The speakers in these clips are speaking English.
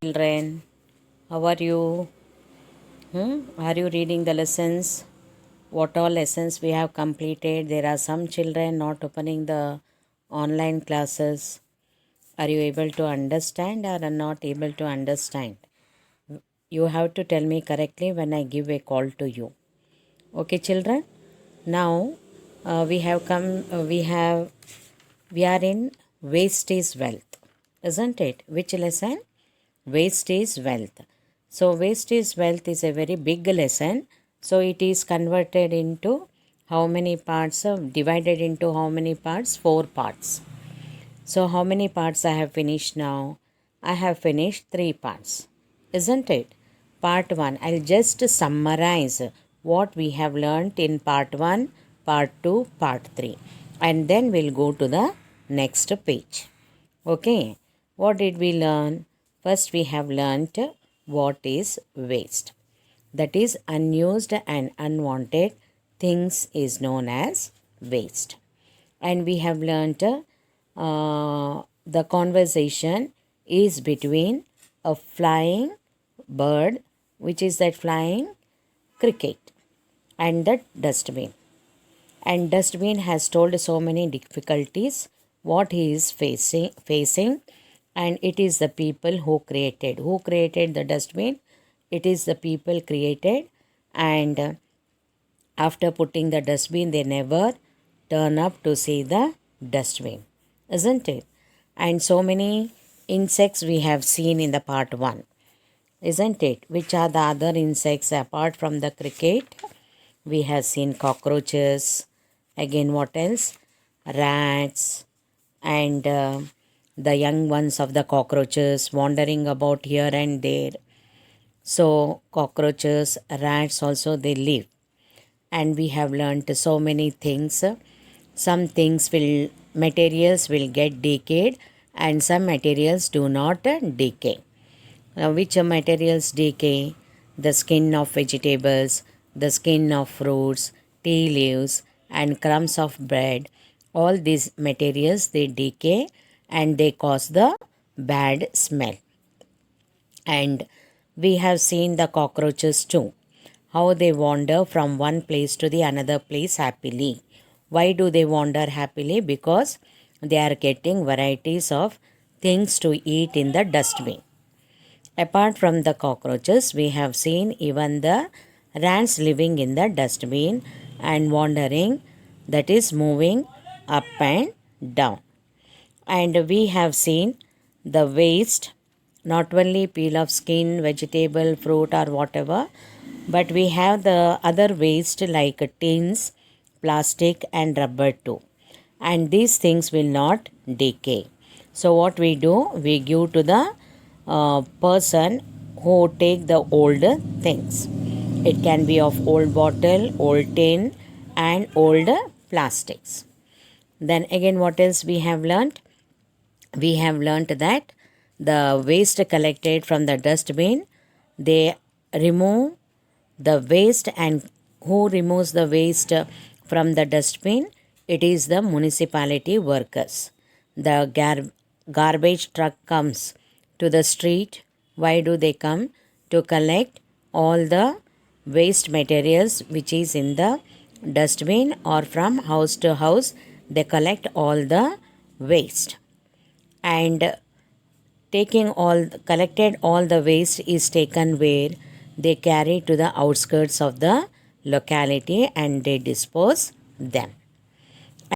Children, how are you? Are you reading the lessons? What all lessons we have completed? There are some children not opening the online classes. Are you able to understand or are not able to understand? You have to tell me correctly when I give a call to you. Okay, children? Now we have come, we are in waste is wealth, isn't it? Which lesson? Waste is wealth. So, waste is wealth is a very big lesson. So, it is converted into how many parts? Divided into how many parts? 4 parts. So, how many parts I have finished now? I have finished 3 parts, isn't it? Part 1. I'll just summarize what we have learnt in part 1, part 2, part 3, and then we'll go to the next page. Okay, what did we learn? First, we have learnt what is waste. That is, unused and unwanted things is known as waste. And we have learnt the conversation is between a flying bird, which is that flying cricket, and the dustbin. And dustbin has told so many difficulties what he is facing, and it is the people who created the dustbin. It is the people created, and after putting the dustbin they never turn up to see the dustbin, isn't it? And so many insects we have seen in the part 1, isn't it? Which are the other insects apart from the cricket? We have seen cockroaches. Again, what else? Rats and the young ones of the cockroaches wandering about here and there. So, cockroaches, rats also they live. And we have learnt so many things. Some things will, materials will get decayed and some materials do not decay. Now, which materials decay? The skin of vegetables, the skin of fruits, tea leaves, and crumbs of bread. All these materials they decay and they cause the bad smell. And we have seen the cockroaches too, how they wander from one place to the another place happily. Why do they wander happily? Because they are getting varieties of things to eat in the dustbin. Apart from the cockroaches, we have seen even the rats living in the dustbin and wandering, that is moving up and down. And we have seen the waste, not only peel of skin, vegetable, fruit, or whatever, but we have the other waste like tins, plastic, and rubber too. And these things will not decay. So, what we do, we give to the person who take the old things. It can be of old bottle, old tin, and old plastics. Then again, what else we have learnt? We have learnt that the waste collected from the dustbin, they remove the waste, and who removes the waste from the dustbin? It is the municipality workers. The garbage truck comes to the street. Why do they come? To collect all the waste materials which is in the dustbin, or from house to house they collect all the waste. And taking all collected all the waste is taken where? They carry to the outskirts of the locality and they dispose them.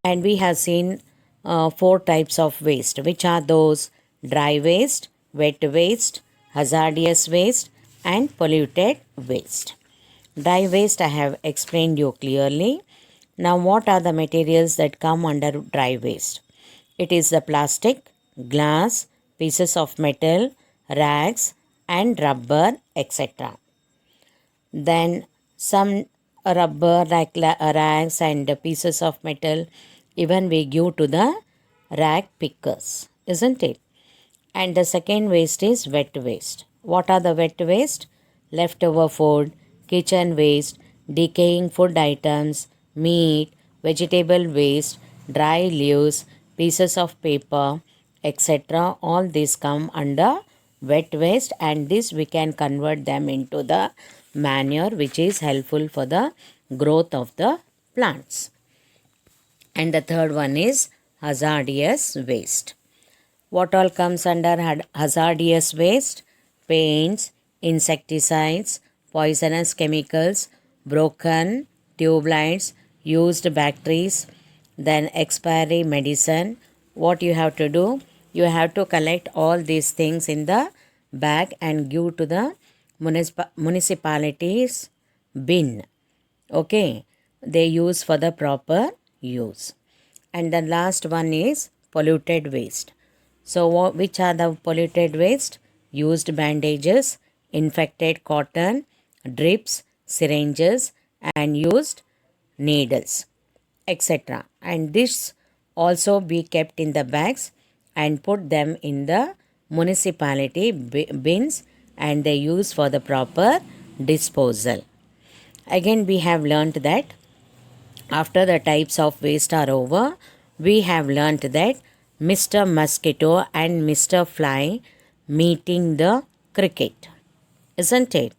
And we have seen 4 types of waste. Which are those? Dry waste, wet waste, hazardous waste, and polluted waste. Dry waste I have explained you clearly. Now, what are the materials that come under dry waste? It is the plastic, glass, pieces of metal, rags, and rubber, etc. Then some rubber like rags and pieces of metal, even we give to the rag pickers, isn't it? And the second waste is wet waste. What are the wet waste? Leftover food, kitchen waste, decaying food items, meat, vegetable waste, dry leaves, pieces of paper, etc. All these come under wet waste, and this we can convert them into the manure, which is helpful for the growth of the plants. And the third one is hazardous waste. What all comes under hazardous waste? Paints, insecticides, poisonous chemicals, broken tube lights, used batteries, then expiry medicine. What you have to do? You have to collect all these things in the bag and give to the municipalities bin. Okay, they use for the proper use. And the last one is polluted waste. So which are the polluted waste? Used bandages, infected cotton, drips, syringes, and used needles, etc. And this also be kept in the bags and put them in the municipality bins, and they use for the proper disposal. Again, we have learnt that after the types of waste are over, we have learnt that Mr. Mosquito and Mr. Fly meeting the cricket, isn't it?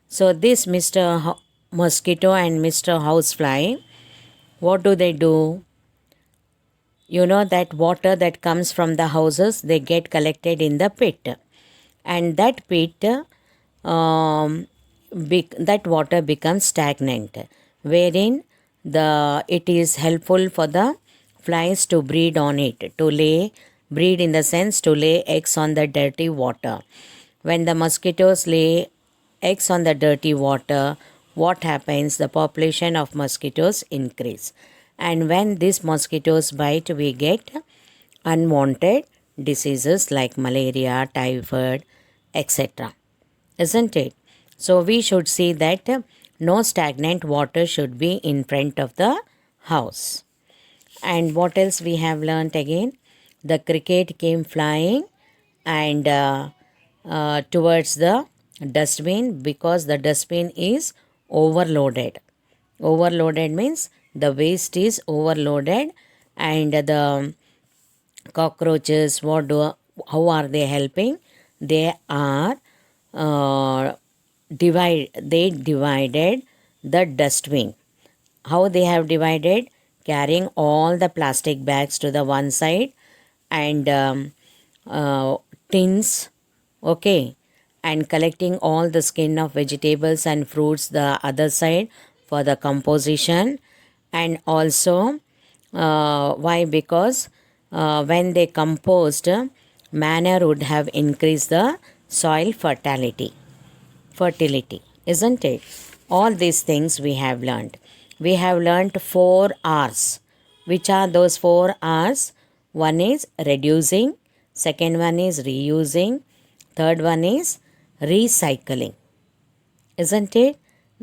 So this Mr. Mosquito and Mr. Housefly, what do? You know that water that comes from the houses, they get collected in the pit, and that pit, that water becomes stagnant, wherein it is helpful for the flies to breed on it, breed in the sense to lay eggs on the dirty water. When the mosquitoes lay eggs on the dirty water, what happens? The population of mosquitoes increase, and when these mosquitoes bite, we get unwanted diseases like malaria, typhoid, etc. Isn't it? So we should see that no stagnant water should be in front of the house. And what else we have learnt again? The cricket came flying and towards the dustbin, because the dustbin is overloaded. Overloaded means the waste is overloaded, and the cockroaches, how are they helping? They are they divided the dustbin. How they have divided? Carrying all the plastic bags to the one side, and tins, okay, and collecting all the skin of vegetables and fruits the other side for the composition. And also why? Because when they compost, manure would have increased the soil fertility, isn't it? All these things we have learned. We have learned 4 R's. Which are those 4 R's? One is reducing, second one is reusing, third one is recycling, isn't it?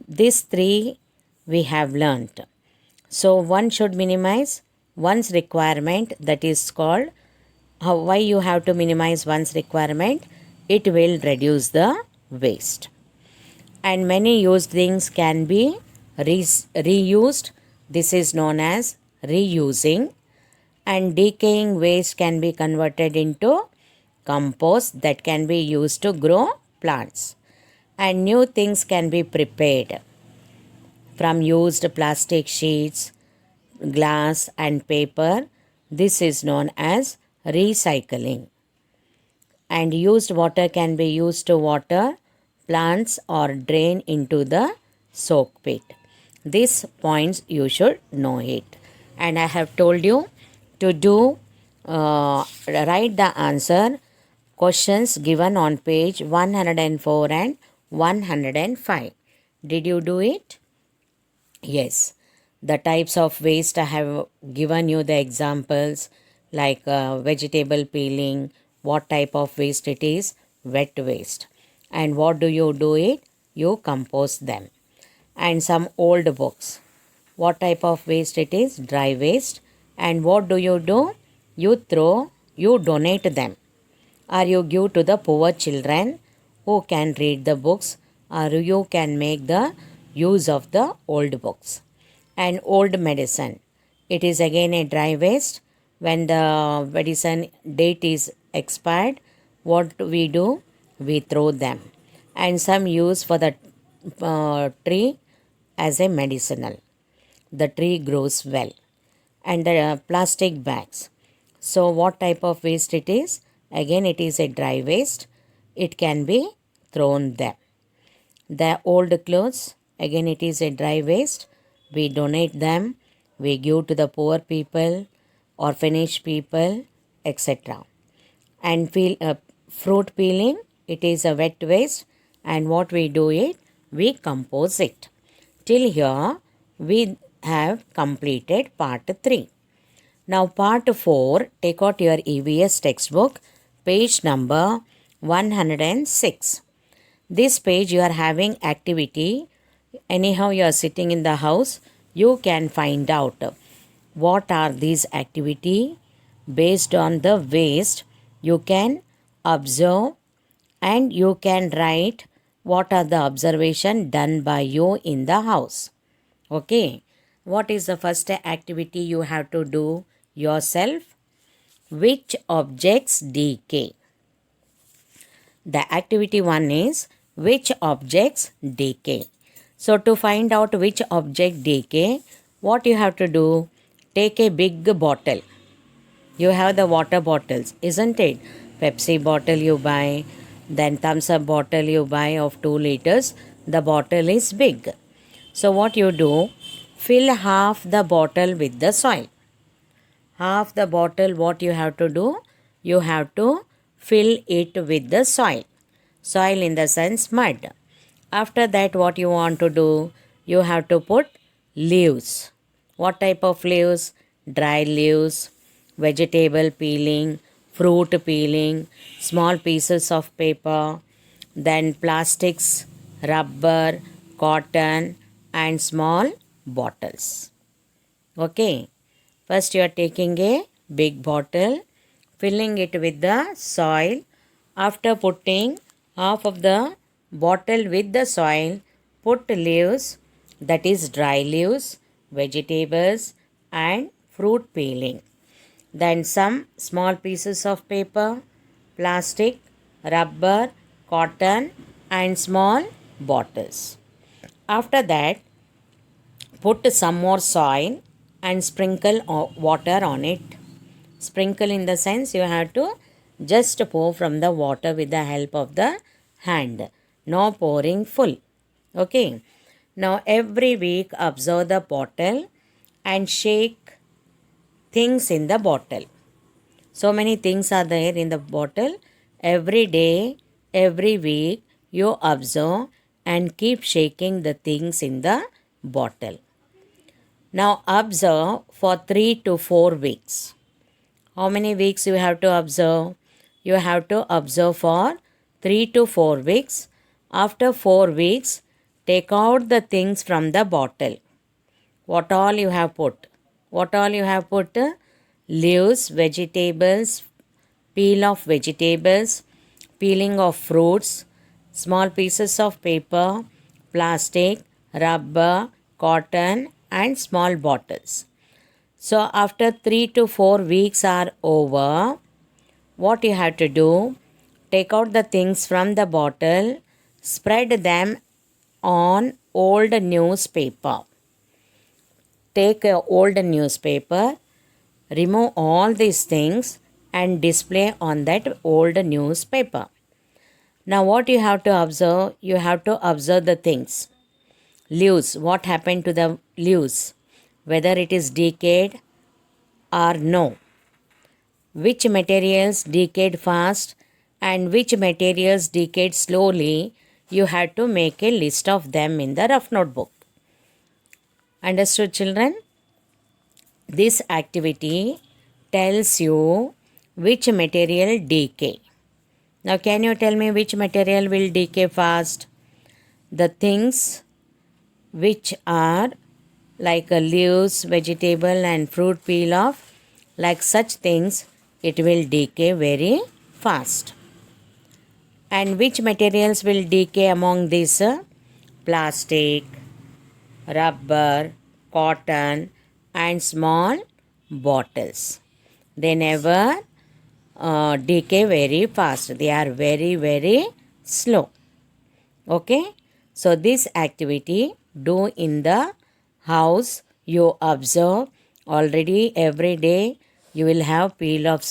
These 3 we have learnt. So one should minimize one's requirement, that is called, why you have to minimize one's requirement? It will reduce the waste. And many used things can be reused. This is known as reusing. And decaying waste can be converted into compost that can be used to grow plants. And new things can be prepared from used plastic sheets, glass, and paper. This is known as recycling. And used water can be used to water plants or drain into the soak pit. These points you should know it. And I have told you to write the answer questions given on page 104 and 105. Did you do it? Yes. The types of waste, I have given you the examples, like vegetable peeling. What type of waste it is? Wet waste. And what do? It? You compost them. And some old books. What type of waste it is? Dry waste. And what do? You donate them, or you give to the poor children who can read the books, or you can make the use of the old books. And old medicine, it is again a dry waste. When the medicine date is expired, what we do? we throw them. And some use for the tree as a medicinal. The tree grows well. And the plastic bags. So what type of waste it is? Again, it is a dry waste. It can be thrown there. The old clothes, again it is a dry waste. We donate them. We give to the poor people, orphanage people, etc. And fruit peeling, it is a wet waste. And what we do it? We compose it. Till here, we have completed part 3. Now part 4, take out your EVS textbook, page number 106. This page you are having activity. Anyhow you are sitting in the house, you can find out what are these activity. Based on the waste, you can observe and you can write what are the observation done by you in the house. Okay. What is the first activity you have to do yourself? Which objects decay? The activity 1 is which objects decay. So to find out which object decay, what you have to do? Take a big bottle. You have the water bottles, isn't it? Pepsi bottle you buy, then thumbs up bottle you buy of 2 liters. The bottle is big. So what you do? Fill half the bottle with the soil. Half the bottle, what you have to do? You have to fill it with the soil. Soil in the sense mud. After that, what you want to do? You have to put leaves. What type of leaves? Dry leaves, vegetable peeling, fruit peeling, small pieces of paper, then plastics, rubber, cotton, and small bottles. Okay. First you are taking a big bottle, filling it with the soil. After putting half of the bottle with the soil, put leaves, that is dry leaves, vegetables and fruit peeling. Then some small pieces of paper, plastic, rubber, cotton and small bottles. After that, put some more soil and sprinkle water on it. Sprinkle in the sense you have to just pour from the water with the help of the hand. No pouring full. Okay. Now every week observe the bottle and shake things in the bottle. So many things are there in the bottle. Every day, every week you observe and keep shaking the things in the bottle. Now observe for 3 to 4 weeks. How many weeks you have to observe? You have to observe for 3 to 4 weeks. After 4 weeks, take out the things from the bottle. What all you have put? What all you have put? Leaves, vegetables, peel of vegetables, peeling of fruits, small pieces of paper, plastic, rubber, cotton and small bottles. So after 3 to 4 weeks are over, what you have to do? Take out the things from the bottle, spread them on old newspaper. Take an old newspaper, remove all these things and display on that old newspaper. Now what you have to observe? You have to observe the things. Leaves, what happened to the leaves? Whether it is decayed or no. Which materials decayed fast and which materials decayed slowly, you have to make a list of them in the rough notebook. Understood, children? This activity tells you which material decay. Now can you tell me which material will decay fast? The things which are like leaves, vegetable and fruit peel off, like such things, it will decay very fast. And which materials will decay among these? Plastic, rubber, cotton and small bottles. They never decay very fast. They are very, very slow. Okay, so this activity do in the house. You observe already every day you will have peel of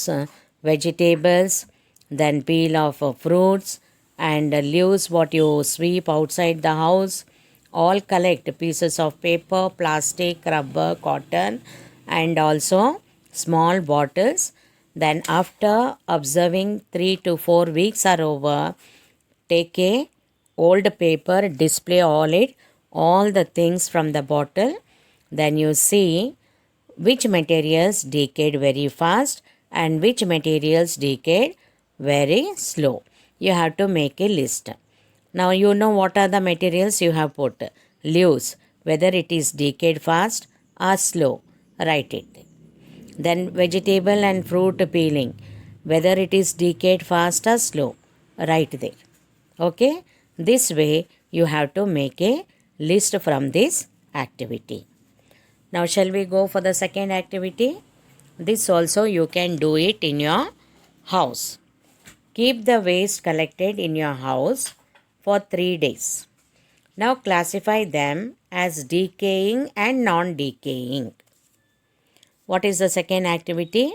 vegetables, then peel of fruits, and leaves what you sweep outside the house. All collect pieces of paper, plastic, rubber, cotton, and also small bottles. Then after observing 3 to 4 weeks are over, take a old paper, display all the things from the bottle. Then you see which materials decayed very fast and which materials decayed very slow. You have to make a list. Now you know what are the materials you have put. Leaves, whether it is decayed fast or slow, write it. Then vegetable and fruit peeling, whether it is decayed fast or slow, write there. Okay, this way you have to make a list from this activity. Now shall we go for the second activity? This also you can do it in your house. Keep the waste collected in your house for 3 days. Now classify them as decaying and non-decaying. What is the second activity?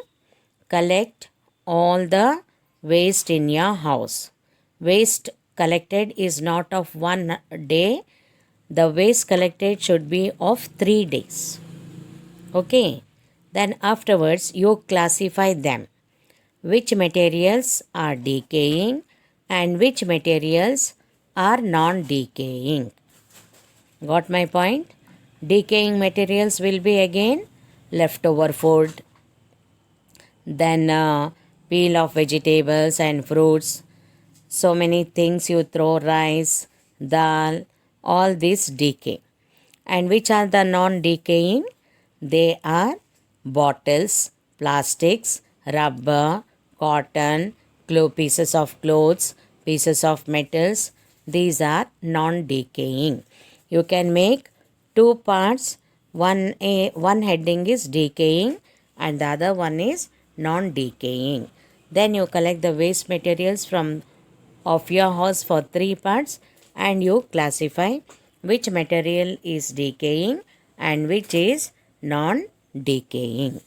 Collect all the waste in your house. Waste collected is not of 1 day. The waste collected should be of 3 days. Okay. Then afterwards you classify them. Which materials are decaying and which materials are non-decaying. Got my point? Decaying materials will be again leftover food, then peel of vegetables and fruits. So many things you throw, rice, dal, all this decay. And which are the non-decaying? They are bottles, plastics, rubber, cotton, pieces of clothes, pieces of metals. These are non-decaying. You can make 2 parts. One heading is decaying and the other one is non-decaying. Then you collect the waste materials from of your house for 3 parts and you classify which material is decaying and which is non-decaying.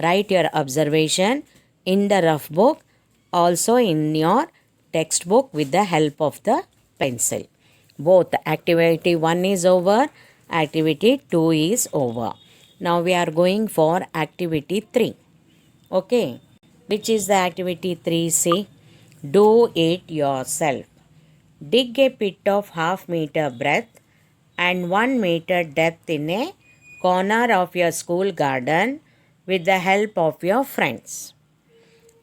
Write your observation in the rough book, also in your textbook with the help of the pencil. Both activity 1 is over, activity 2 is over. Now we are going for activity 3. Okay, which is the activity 3? See, do it yourself. Dig a pit of half meter breadth and 1 meter depth in a corner of your school garden with the help of your friends.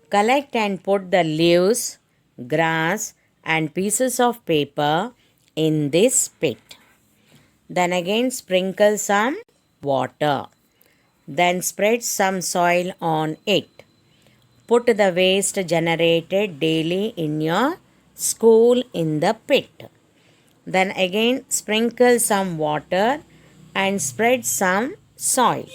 Collect and put the leaves, grass, and pieces of paper in this pit. Then again sprinkle some water. Then spread some soil on it. Put the waste generated daily in your school in the pit. Then again sprinkle some water and spread some soil.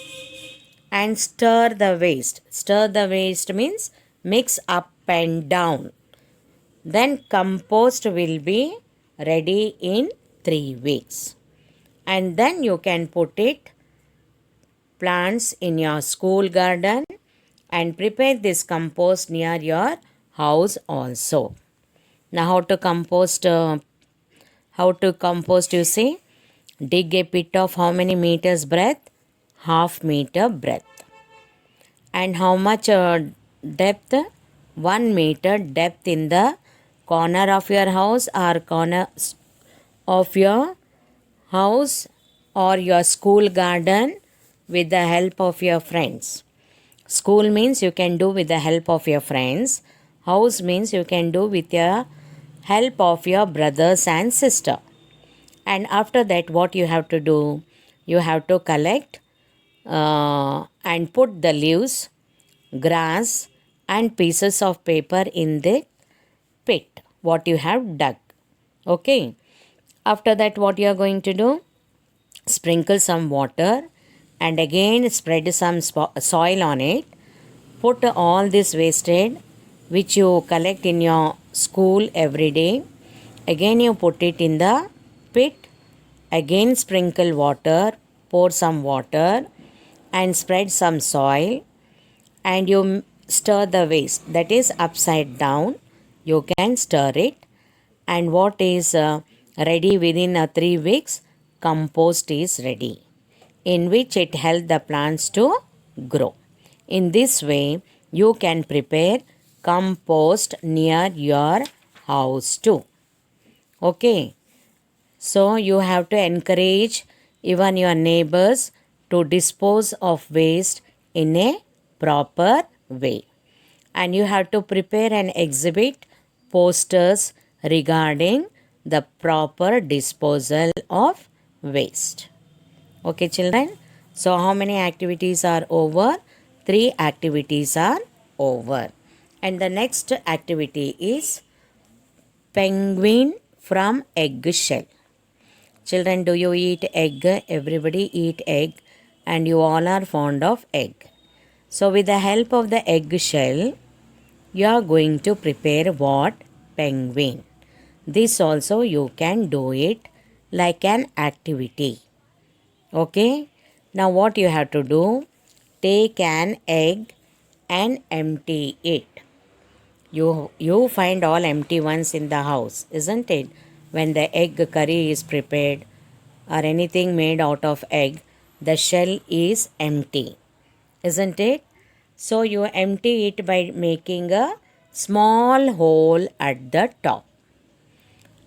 And stir the waste. Stir the waste means mix up and down. Then compost will be ready in 3 weeks. And then you can put it plants in your school garden and prepare this compost near your house also. Now how to compost you see? Dig a pit of how many meters breadth? Half meter breadth. And how much depth? 1 meter depth in the corner of your house or corner of your house or your school garden with the help of your friends. School means you can do with the help of your friends. House means you can do with the help of your brothers and sister. And after that what you have to do? You have to collect and put the leaves, grass and pieces of paper in the pit what you have dug. Okay. After that what you are going to do? Sprinkle some water and again spread some soil on it. Put all this wasted which you collect in your school every day Again you put it in the pit. Again sprinkle water, pour some water and spread some soil, and you stir the waste, that is upside down. You can stir it, and what is ready within 3 weeks, compost is ready, in which it helps the plants to grow. In this way, you can prepare compost near your house too. Okay, so you have to encourage even your neighbors to dispose of waste in a proper way. And you have to prepare and exhibit posters regarding the proper disposal of waste. Okay, children. So, how many activities are over? 3 activities are over. And the next activity is penguin from egg shell. Children, do you eat egg? Everybody eat egg, and you all are fond of egg. So, with the help of the egg shell, you are going to prepare what? Penguin. This also you can do it like an activity. Okay. Now what you have to do? Take an egg and empty it. You find all empty ones in the house, isn't it? When the egg curry is prepared or anything made out of egg, the shell is empty, isn't it? So you empty it by making a small hole at the top.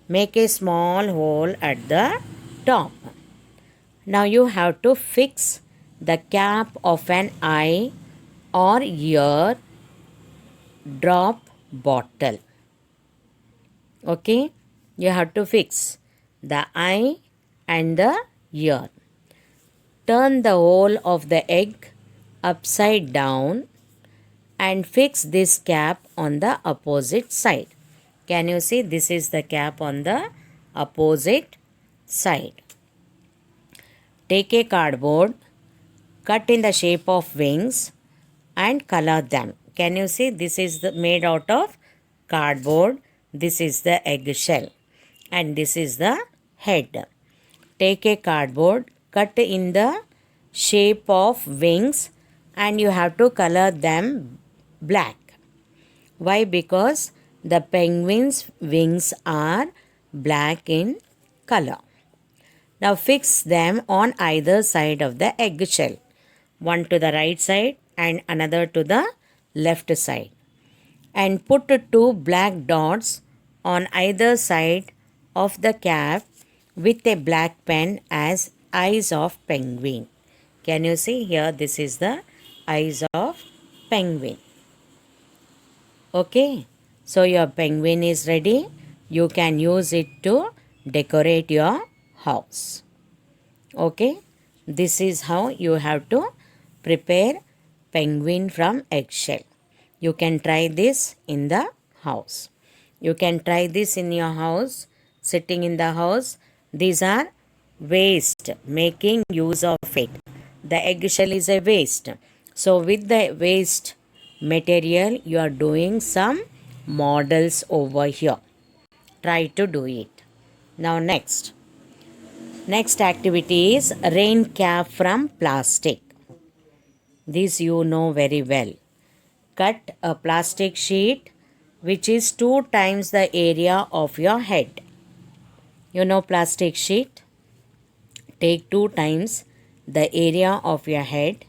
Make a small hole at the top. Now you have to fix the cap of an eye or ear drop bottle. Okay, you have to fix the eye and the ear. Turn the whole of the egg upside down and fix this cap on the opposite side. Can you see? This is the cap on the opposite side. Take a cardboard, cut in the shape of wings and color them. Can you see? This is made out of cardboard. This is the egg shell and this is the head. Take a cardboard, cut in the shape of wings, and you have to color them black. Why? Because the penguin's wings are black in color. Now fix them on either side of the egg shell. One to the right side and another to the left side. And put 2 black dots on either side of the cap with a black pen as eyes of penguin. Can you see here? This is the eyes of penguin. Okay. So your penguin is ready. You can use it to decorate your house. Okay. This is how you have to prepare penguin from eggshell. You can try this in the house. You can try this in your house, sitting in the house. These are waste, making use of it. The eggshell is a waste. So with the waste material, you are doing some models over here. Try to do it. Now next. Next activity is rain cap from plastic. This you know very well. Cut a plastic sheet which is 2 times the area of your head. You know plastic sheet? Take 2 times the area of your head.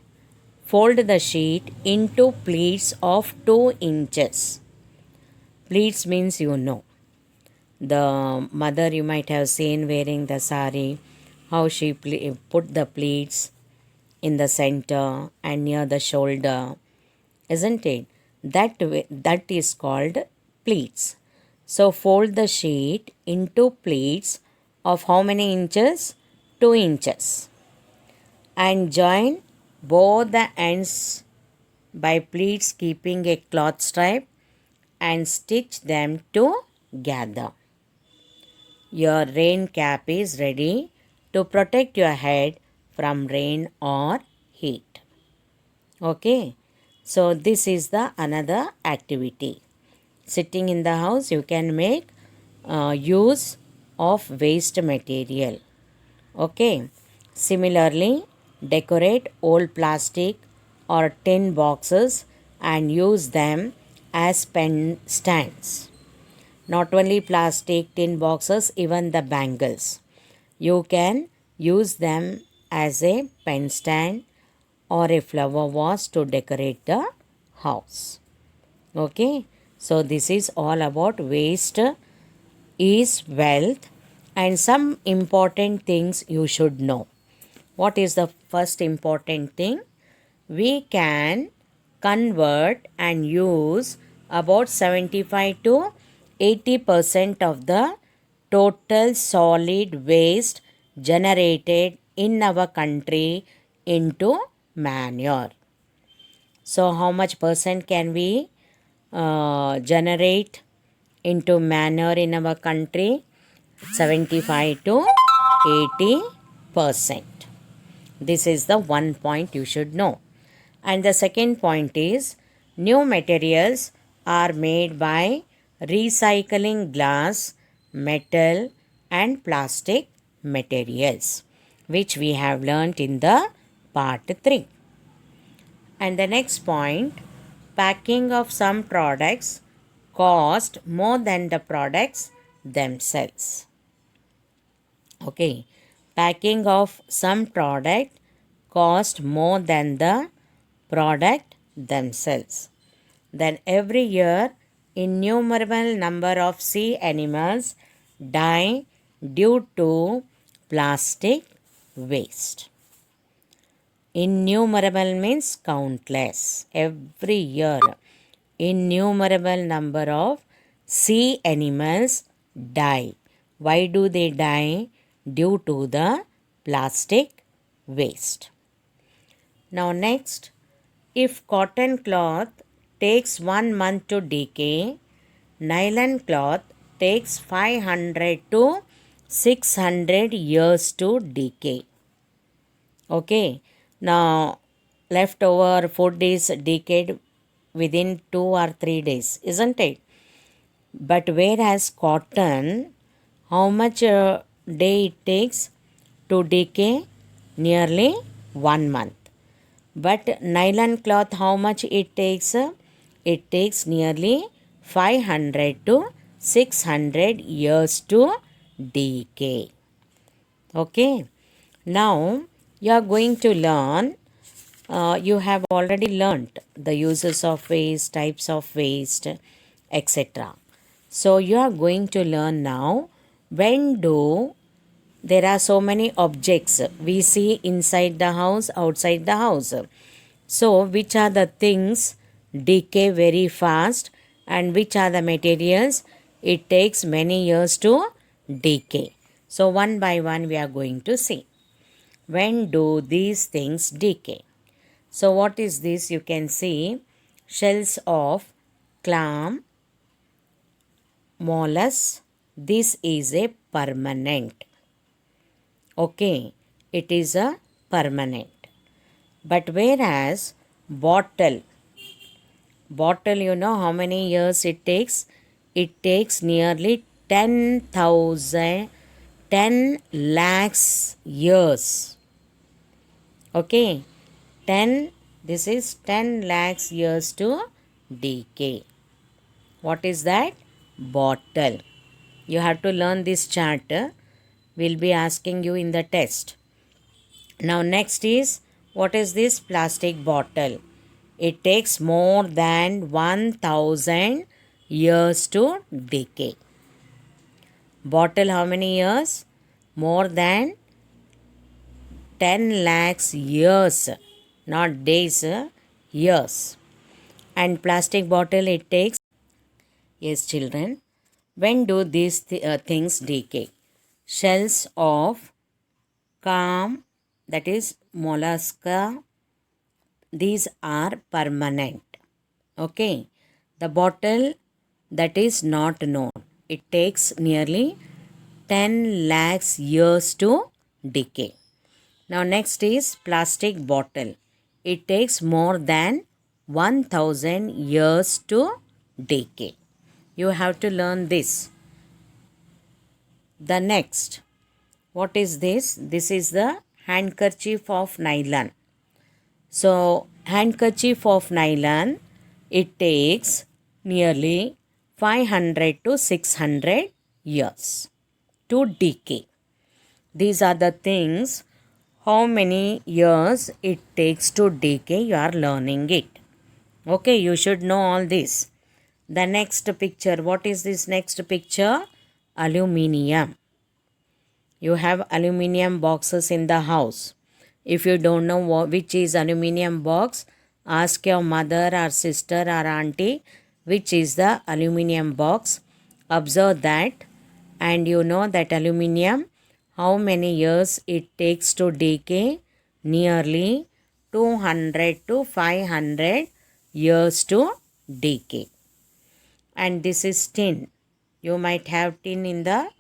Fold the sheet into pleats of 2 inches. Pleats means you know. The mother you might have seen wearing the sari, how she put the pleats in the center and near the shoulder, isn't it? That is called pleats. So fold the sheet into pleats of how many inches? 2 inches. And join both the ends by pleats keeping a cloth stripe and stitch them together. Your rain cap is ready to protect your head from rain or heat. Okay. So this is the another activity. Sitting in the house, you can make use of waste material. Okay. Similarly, decorate old plastic or tin boxes and use them as pen stands. Not only plastic, tin boxes, even the bangles. You can use them as a pen stand or a flower vase to decorate the house. Okay, so this is all about waste is wealth and some important things you should know. What is the first important thing? We can convert and use about 75 to 80% of the total solid waste generated in our country into manure. So, how much percent can we generate into manure in our country? 75 to 80%. This is the one point you should know. And the second point is new materials are made by recycling glass, metal, and plastic materials, which we have learnt in the part 3. And the next point, packing of some products cost more than the products themselves. Okay, packing of some product cost more than the product themselves. Then every year, innumerable number of sea animals die due to plastic waste. Innumerable means countless. Every year, innumerable number of sea animals die. Why do they die? Due to the plastic waste. Now next, if cotton cloth takes 1 month to decay, nylon cloth takes 500 to 600 years to decay. Okay, now leftover food is decayed within 2 or 3 days, isn't it? But whereas cotton, how much day it takes to decay? Nearly 1 month. But nylon cloth, how much it takes? It takes nearly 500 to 600 years to decay. Okay. Now you are going to learn. You have already learnt the uses of waste, types of waste, etc. So you are going to learn now when do there are so many objects we see inside the house, outside the house. So, which are the things decay very fast and which are the materials it takes many years to decay. So, one by one we are going to see. When do these things decay? So, what is this? You can see shells of clam, mollusk. This is a permanent. Okay, it is a permanent. But whereas bottle, you know how many years it takes? It takes nearly 10,000, 10 lakhs years. Okay, 10, this is 10 lakhs years to decay. What is that? Bottle. You have to learn this chart. We'll be asking you in the test. Now next is, what is this? Plastic bottle. It takes more than 1000 years to decay. Bottle how many years? More than 10 lakhs years. Not days, years. And plastic bottle it takes. Yes children. When do these things decay? Shells of clam, that is mollusca, these are permanent. Okay, the bottle that is not known, it takes nearly 10 lakhs years to decay. Now next is plastic bottle. It takes more than 1000 years to decay. You have to learn this. The next, what is this? This is the handkerchief of nylon. So, handkerchief of nylon, it takes nearly 500 to 600 years to decay. These are the things, how many years it takes to decay, you are learning it. Okay, you should know all this. The next picture, what is this next picture? Aluminium. You have aluminium boxes in the house. If you don't know which is aluminium box, ask your mother or sister or auntie which is the aluminium box. Observe that and you know that aluminium, how many years it takes to decay? Nearly 200 to 500 years to decay. And this is tin. You might have tin in the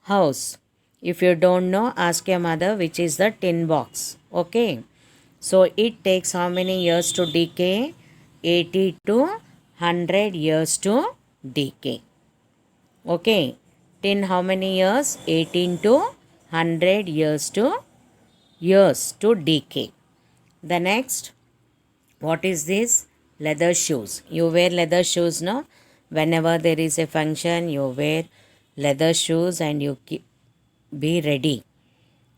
house. If you don't know, ask your mother which is the tin box. Okay. So it takes how many years to decay? 80 to 100 years to decay. Okay. Tin how many years? 18 to 100 years to decay. The next, what is this? Leather shoes. You wear leather shoes, no? Whenever there is a function, you wear leather shoes and you be ready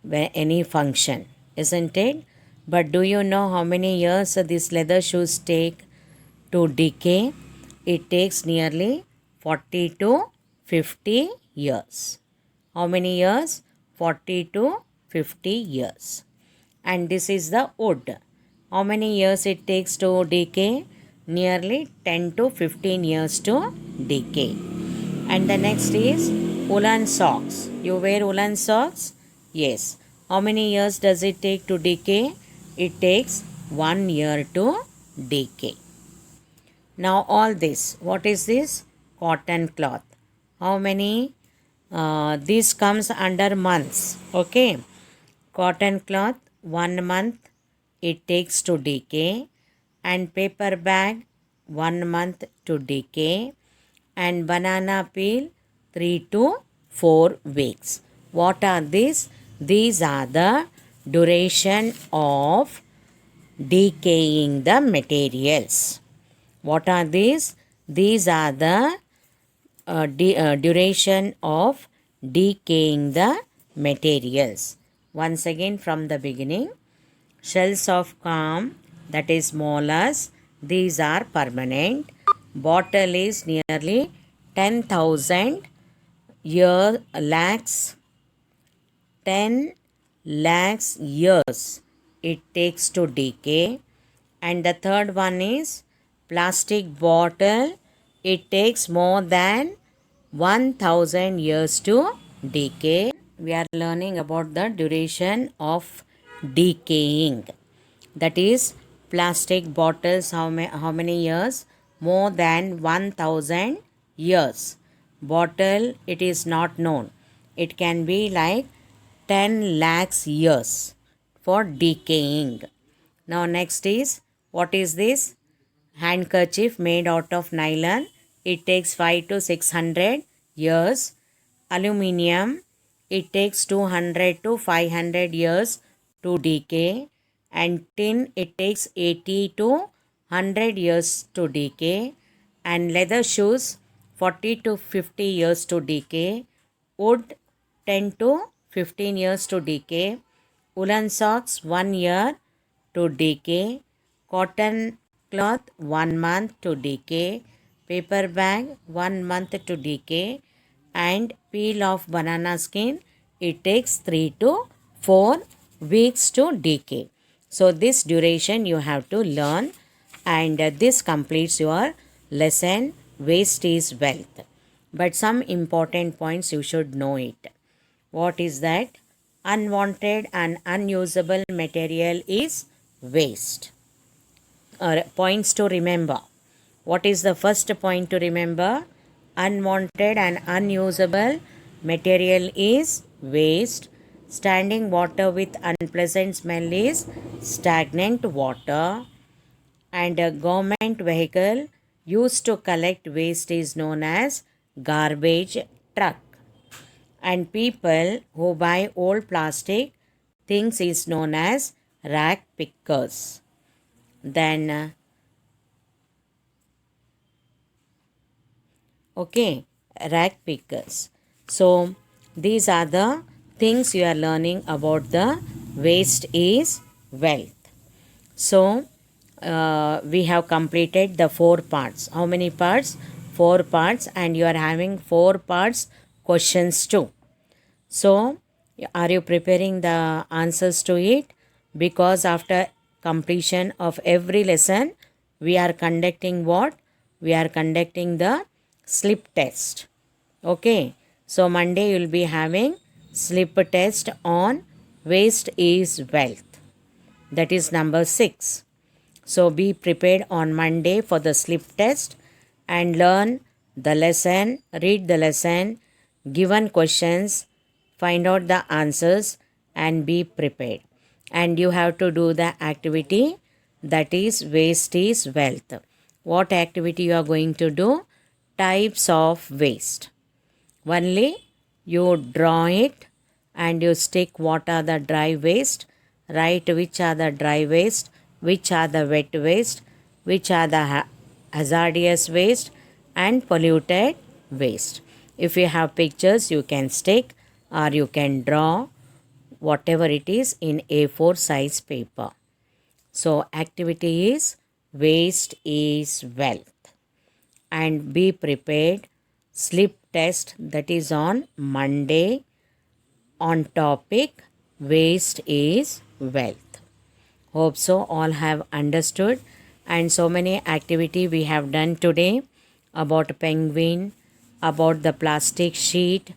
when any function, isn't it? But do you know how many years these leather shoes take to decay? It takes nearly 40 to 50 years. How many years? 40 to 50 years. And this is the wood. How many years it takes to decay? Nearly 10 to 15 years to decay. And the next is woolen socks. You wear woolen socks? Yes. How many years does it take to decay? It takes 1 year to decay. Now all this, what is this? Cotton cloth. How many? This comes under months. Okay. Cotton cloth, 1 month it takes to decay. And paper bag, 1 month to decay. And banana peel, 3 to 4 weeks. What are these? These are the duration of decaying the materials. What are these? These are the duration of decaying the materials. Once again from the beginning, shells of calm, that is molars, these are permanent. Bottle is nearly 10,000 lakhs 10 lakhs years it takes to decay. And the third one is plastic bottle, it takes more than 1000 years to decay. We are learning about the duration of decaying. That is plastic bottles, how many years? More than 1000 years. Bottle, it is not known. It can be like 10 lakhs years for decaying. Now next is, what is this? Handkerchief made out of nylon. It takes 5 to 600 years. Aluminium, it takes 200 to 500 years to decay. And tin, it takes 80 to 100 years to decay. And leather shoes, 40 to 50 years to decay. Wood, 10 to 15 years to decay. Woolen socks, 1 year to decay. Cotton cloth, 1 month to decay. Paper bag, 1 month to decay. And peel of banana skin, it takes 3 to 4 weeks to decay. So this duration you have to learn, and this completes your lesson, waste is wealth. But some important points you should know it. What is that? Unwanted and unusable material is waste. Points to remember. What is the first point to remember? Unwanted and unusable material is waste. Standing water with unpleasant smell is stagnant water. And a government vehicle used to collect waste is known as garbage truck. and people who buy old plastic things is known as rag pickers. Then okay, rag pickers. So these are the things you are learning about the waste is wealth. So we have completed the 4 parts. How many parts? 4 parts, and you are having 4 parts questions too. So are you preparing the answers to it? Because after completion of every lesson, we are conducting what? We are conducting the slip test. Okay. So Monday you will be having slip test on waste is wealth. That is number 6. So be prepared on Monday for the slip test and learn the lesson, read the lesson, given questions, find out the answers and be prepared. And you have to do the activity, that is waste is wealth. What activity you are going to do? Types of waste. Only you draw it and you stick what are the dry waste, write which are the dry waste, which are the wet waste, which are the hazardous waste and polluted waste. If you have pictures, you can stick or you can draw whatever it is in A4 size paper. So activity is waste is wealth. And be prepared. Slip test, that is on Monday, on topic waste is wealth. Hope so all have understood. And so many activity we have done today about penguin, about the plastic sheet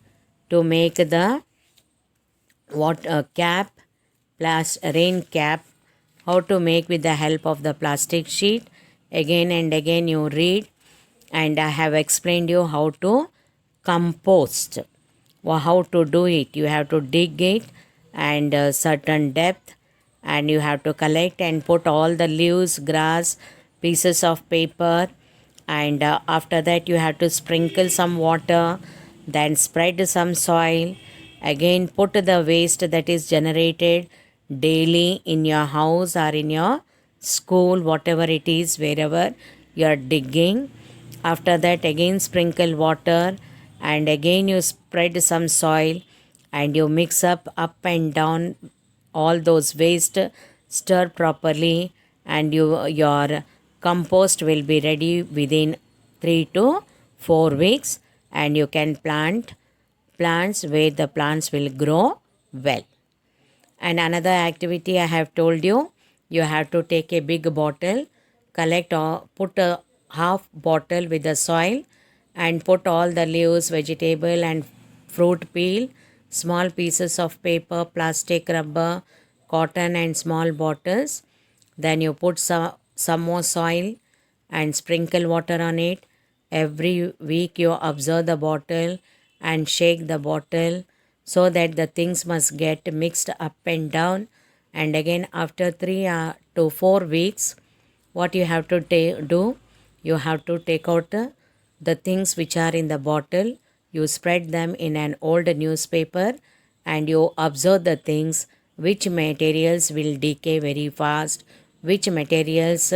to make the cap, rain cap, how to make with the help of the plastic sheet. Again and again you read, and I have explained you how to compost, or how to do it. You have to dig it and certain depth, and you have to collect and put all the leaves, grass, pieces of paper, and after that you have to sprinkle some water, then spread some soil, again put the waste that is generated daily in your house or in your school, whatever it is, wherever you are digging. After that again sprinkle water, and again you spread some soil, and you mix up and down all those waste, stir properly, and your compost will be ready within 3 to 4 weeks, and you can plant plants where the plants will grow well. And another activity I have told you, you have to take a big bottle, collect or put a half bottle with the soil, and put all the leaves, vegetable and fruit peel, small pieces of paper, plastic, rubber, cotton and small bottles. Then you put some more soil and sprinkle water on it. Every week you observe the bottle and shake the bottle so that the things must get mixed up and down. And again after 3 to 4 weeks, what you have to do, you have to take out the things which are in the bottle. You spread them in an old newspaper, and you observe the things, which materials will decay very fast, which materials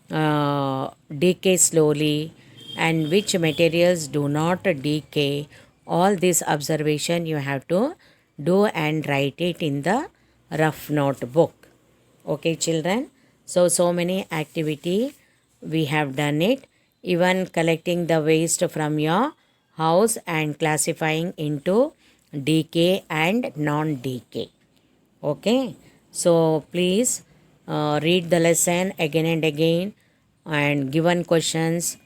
decay slowly, and which materials do not decay. All this observation you have to do and write it in the rough notebook. Okay children, so many activity we have done it, even collecting the waste from your house and classifying into decay and non-decay. Okay, so please read the lesson again and again, and given questions,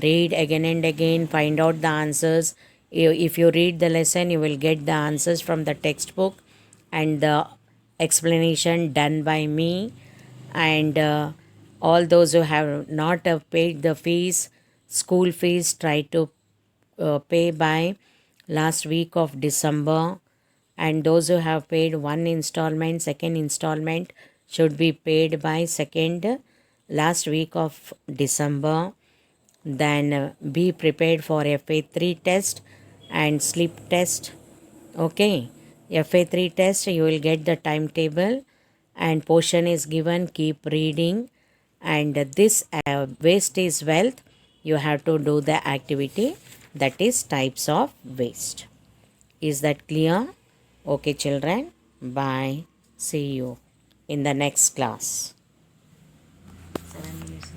read again and again, find out the answers. If you read the lesson, you will get the answers from the textbook and the explanation done by me. And all those who have not paid the fees, school fees, try to pay by last week of December. And those who have paid one installment, second installment should be paid by last week of December. Then be prepared for FA3 test and slip test Okay, FA3 test, you will get the timetable and portion is given. Keep reading. And this waste is wealth. You have to do the activity, that is types of waste. Is that clear? Okay, children. Bye. See you in the next class. 7 years.